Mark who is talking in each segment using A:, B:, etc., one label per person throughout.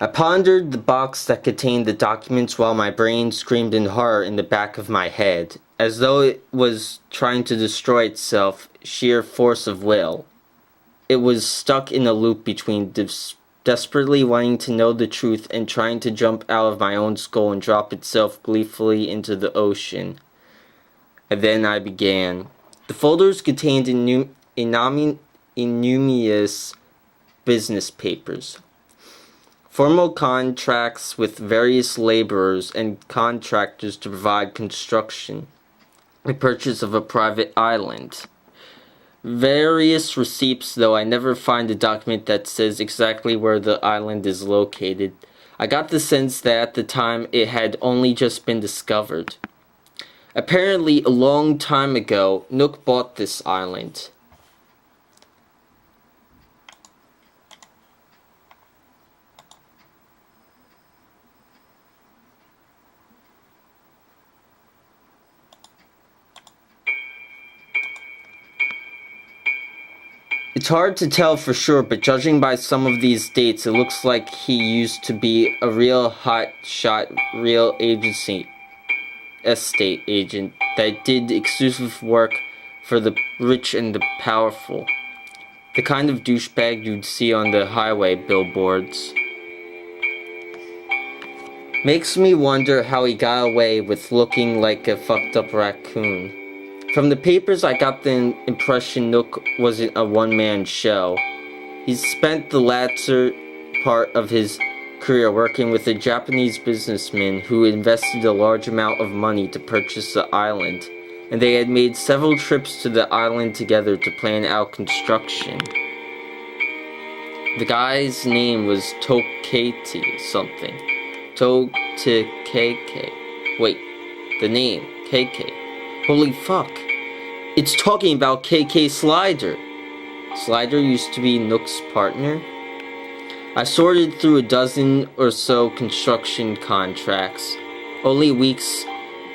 A: I pondered the box that contained the documents while my brain screamed in horror in the back of my head, as though it was trying to destroy itself, sheer force of will. It was stuck in a loop between desperately wanting to know the truth and trying to jump out of my own skull and drop itself gleefully into the ocean. And then I began. The folders contained enormous business papers. Formal contracts with various laborers and contractors to provide construction. The purchase of a private island. Various receipts, though I never find a document that says exactly where the island is located. I got the sense that at the time it had only just been discovered. Apparently, a long time ago, Nook bought this island. It's hard to tell for sure, but judging by some of these dates, it looks like he used to be a real hot-shot real estate agent that did exclusive work for the rich and the powerful. The kind of douchebag you'd see on the highway billboards. Makes me wonder how he got away with looking like a fucked up raccoon. From the papers, I got the impression Nook wasn't a one-man show. He spent the latter part of his career working with a Japanese businessman who invested a large amount of money to purchase the island, and they had made several trips to the island together to plan out construction. The guy's name was Tokete something. Tokeke. Wait, the name, KK. Holy fuck. It's talking about KK Slider. Slider used to be Nook's partner. I sorted through a dozen or so construction contracts. Only weeks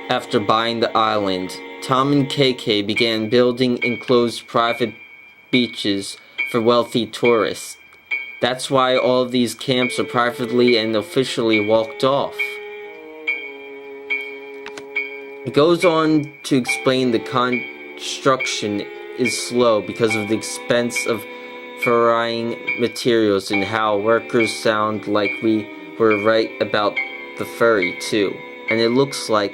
A: after buying the island, Tom and KK began building enclosed private beaches for wealthy tourists. That's why all of these camps are privately and officially walked off. It goes on to explain the construction is slow because of the expense of varying materials and how workers sound like we were right about the ferry too. And it looks like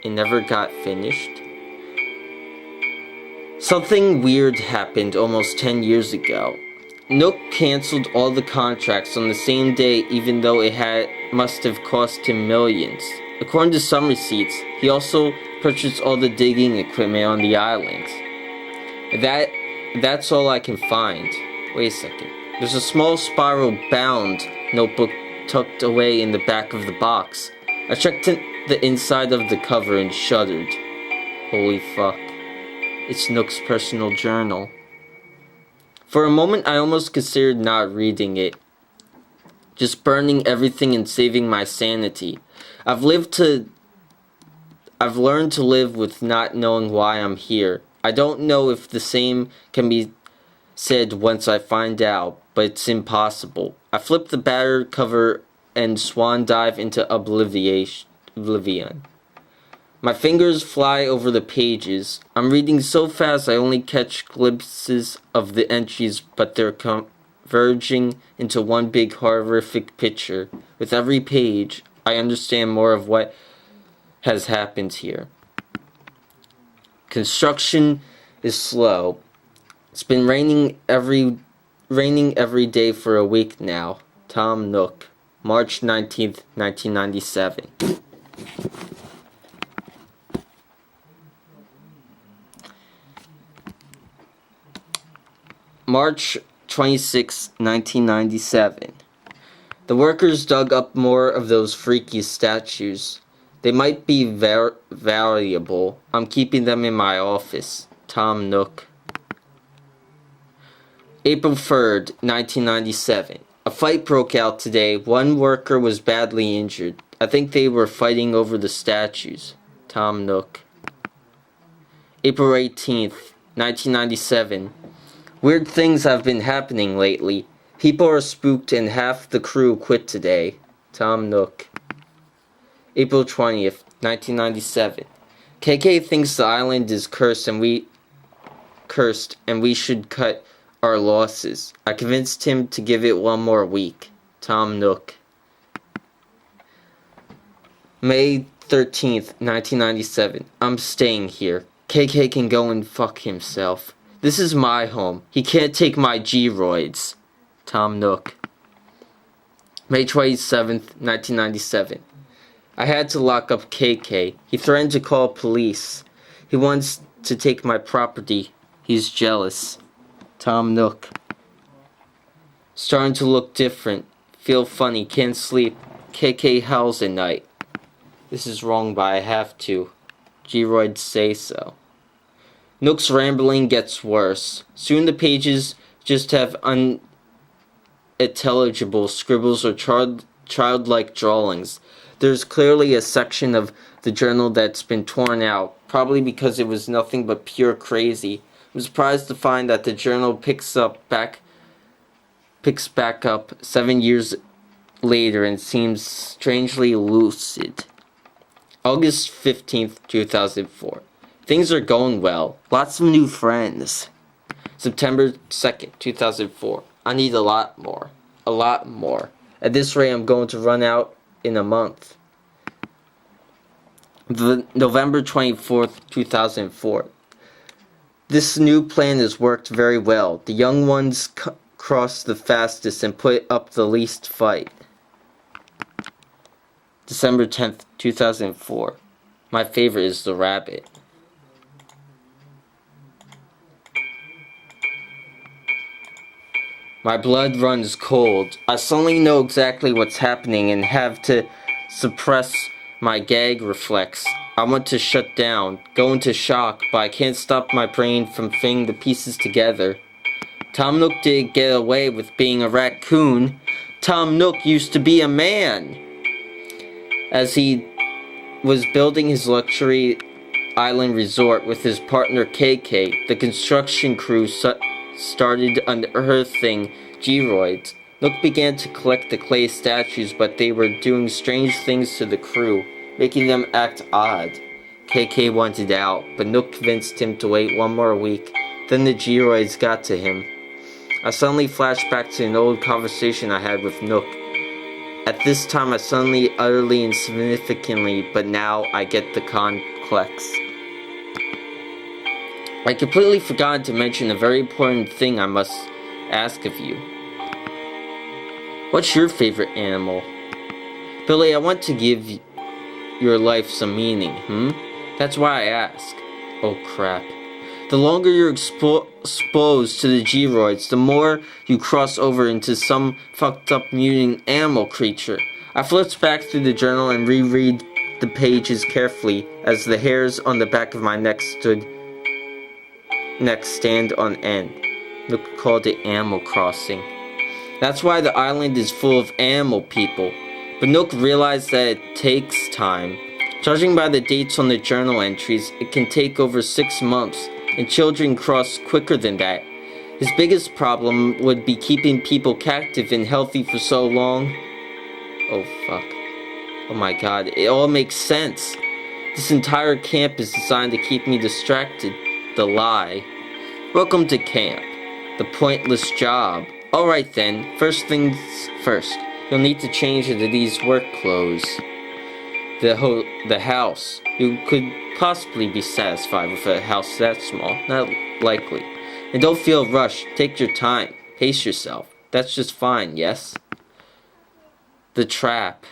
A: it never got finished. Something weird happened almost 10 years ago. Nook canceled all the contracts on the same day, even though it must have cost him millions. According to some receipts, he also purchased all the digging equipment on the island. That's all I can find. Wait a second. There's a small spiral-bound notebook tucked away in the back of the box. I checked the inside of the cover and shuddered. Holy fuck. It's Nook's personal journal. For a moment, I almost considered not reading it. Just burning everything and saving my sanity. I've learned to live with not knowing why I'm here. I don't know if the same can be said once I find out, but it's impossible. I flip the battered cover and swan dive into oblivion. My fingers fly over the pages. I'm reading so fast I only catch glimpses of the entries, but they're converging into one big horrific picture. With every page, I understand more of what has happened here. Construction is slow. It's been raining every day for a week now. Tom Nook, March 19th, 1997. March 26, 1997. The workers dug up more of those freaky statues. They might be valuable. I'm keeping them in my office. Tom Nook. April 3rd, 1997. A fight broke out today. One worker was badly injured. I think they were fighting over the statues. Tom Nook. April 18th, 1997. Weird things have been happening lately. People are spooked and half the crew quit today. Tom Nook. April 20th, 1997. KK thinks the island is cursed and we should cut our losses. I convinced him to give it one more week. Tom Nook. May 13th, 1997. I'm staying here. KK can go and fuck himself. This is my home. He can't take my G-roids. Tom Nook. May 27th, 1997. I had to lock up KK. He threatened to call police. He wants to take my property. He's jealous. Tom Nook. Starting to look different. Feel funny. Can't sleep. KK howls at night. This is wrong, but I have to. G-roids say so. Nook's rambling gets worse. Soon the pages just have unintelligible scribbles or childlike drawings. There's clearly a section of the journal that's been torn out, probably because it was nothing but pure crazy. I'm surprised to find that the journal picks back up 7 years later and seems strangely lucid. August 15th, 2004. Things are going well. Lots of new friends. September 2nd, 2004. I need a lot more. A lot more. At this rate, I'm going to run out in a month. November 24th, 2004. This new plan has worked very well. The young ones crossed the fastest and put up the least fight. December 10th, 2004. My favorite is the rabbit. My blood runs cold. I suddenly know exactly what's happening and have to suppress my gag reflex. I want to shut down, go into shock, but I can't stop my brain from fitting the pieces together. Tom Nook didn't get away with being a raccoon. Tom Nook used to be a man. As he was building his luxury island resort with his partner KK, the construction crew started unearthing G-roids. Nook began to collect the clay statues, but they were doing strange things to the crew, making them act odd. KK wanted out, but Nook convinced him to wait one more week. Then the G-roids got to him. I suddenly flashed back to an old conversation I had with Nook. At this time I suddenly, utterly insignificantly, but now I get the complex. I completely forgot to mention a very important thing I must ask of you. What's your favorite animal? Billy, I want to give your life some meaning, That's why I ask. Oh crap. The longer you're exposed to the G-roids, the more you cross over into some fucked up mutant animal creature. I flipped back through the journal and reread the pages carefully as the hairs on the back of my neck stand on end. Nook called it Animal Crossing. That's why the island is full of animal people. But Nook realized that it takes time. Judging by the dates on the journal entries, it can take over 6 months, and children cross quicker than that. His biggest problem would be keeping people captive and healthy for so long. Oh fuck. Oh my god, it all makes sense. This entire camp is designed to keep me distracted. The lie. Welcome to camp. The pointless job. Alright then, first things first. You'll need to change into these work clothes. The house. You could possibly be satisfied with a house that small. Not likely. And don't feel rushed. Take your time. Pace yourself. That's just fine, yes? The trap.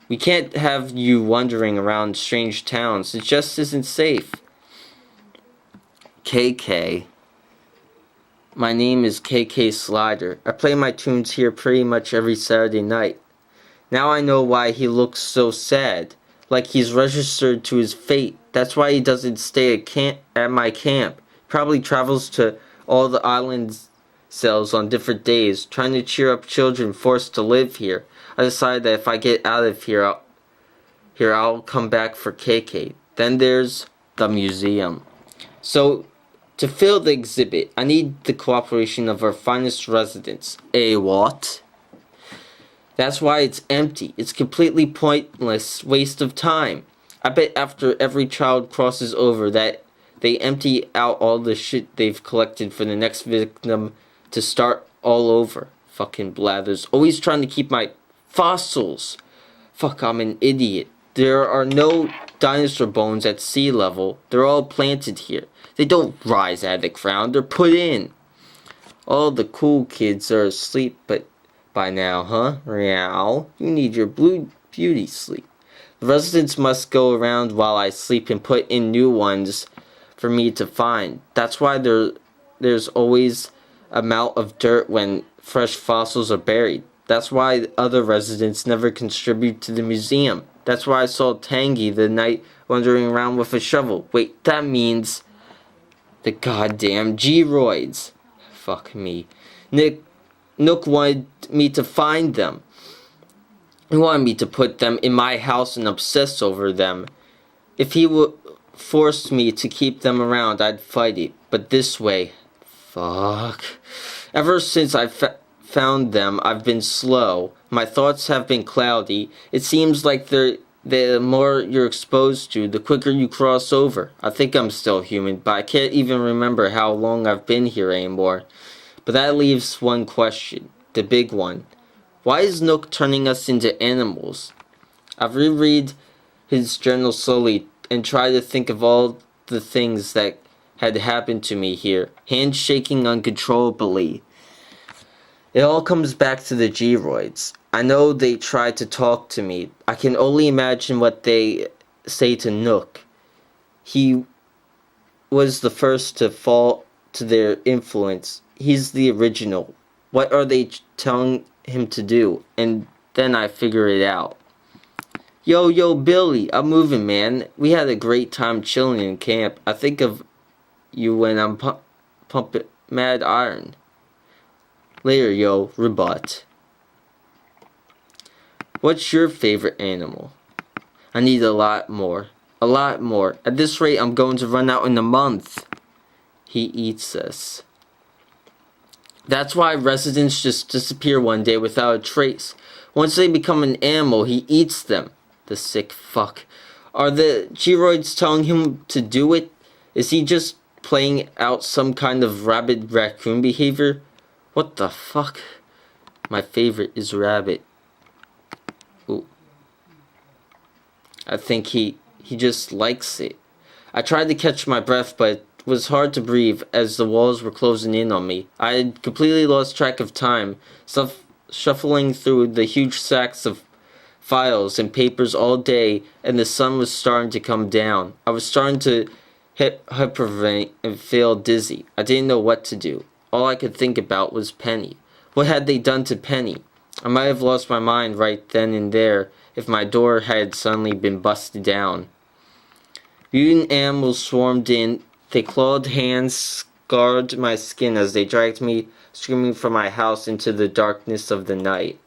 A: We can't have you wandering around strange towns. It just isn't safe. KK. My name is KK Slider. I play my tunes here pretty much every Saturday night. Now I know why he looks so sad. Like he's registered to his fate. That's why he doesn't stay at my camp. He probably travels to all the island cells on different days, trying to cheer up children forced to live here. I decided that if I get out of here, I'll come back for KK. Then there's the museum. So, To fill the exhibit, I need the cooperation of our finest residents. A what? That's why it's empty. It's completely pointless waste of time. I bet after every child crosses over that they empty out all the shit they've collected for the next victim to start all over. Fucking blathers. Always trying to keep my fossils. Fuck, I'm an idiot. There are no dinosaur bones at sea level. They're all planted here. They don't rise out of the ground. They're put in. All the cool kids are asleep by now, huh? Meow. You need your blue beauty sleep. The residents must go around while I sleep and put in new ones for me to find. That's why there's always a mound of dirt when fresh fossils are buried. That's why other residents never contribute to the museum. That's why I saw Tangy the night wandering around with a shovel. Wait, that means the goddamn G-roids. Fuck me. Nook wanted me to find them. He wanted me to put them in my house and obsess over them. If he forced me to keep them around, I'd fight it. But this way, fuck. Ever since I found them, I've been slow. My thoughts have been cloudy. It seems like the more you're exposed to, the quicker you cross over. I think I'm still human, but I can't even remember how long I've been here anymore. But that leaves one question, the big one. Why is Nook turning us into animals? I've reread his journal slowly and tried to think of all the things that had happened to me here, hands shaking uncontrollably. It all comes back to the G-roids. I know they tried to talk to me. I can only imagine what they say to Nook. He was the first to fall to their influence. He's the original. What are they telling him to do? And then I figure it out. Yo, Billy, I'm moving, man. We had a great time chilling in camp. I think of you when I'm pumping mad iron. Later, yo, rebut. What's your favorite animal? I need a lot more. A lot more. At this rate, I'm going to run out in a month. He eats us. That's why residents just disappear one day without a trace. Once they become an animal, he eats them. The sick fuck. Are the G-roids telling him to do it? Is he just playing out some kind of rabid raccoon behavior? What the fuck? My favorite is rabbit. Ooh. I think he just likes it. I tried to catch my breath, but it was hard to breathe as the walls were closing in on me. I had completely lost track of time, shuffling through the huge sacks of files and papers all day, and the sun was starting to come down. I was starting to hyperventilate and feel dizzy. I didn't know what to do. All I could think about was Penny. What had they done to Penny? I might have lost my mind right then and there if my door had suddenly been busted down. Mutant animals swarmed in. They clawed hands, scarred my skin as they dragged me, screaming from my house into the darkness of the night.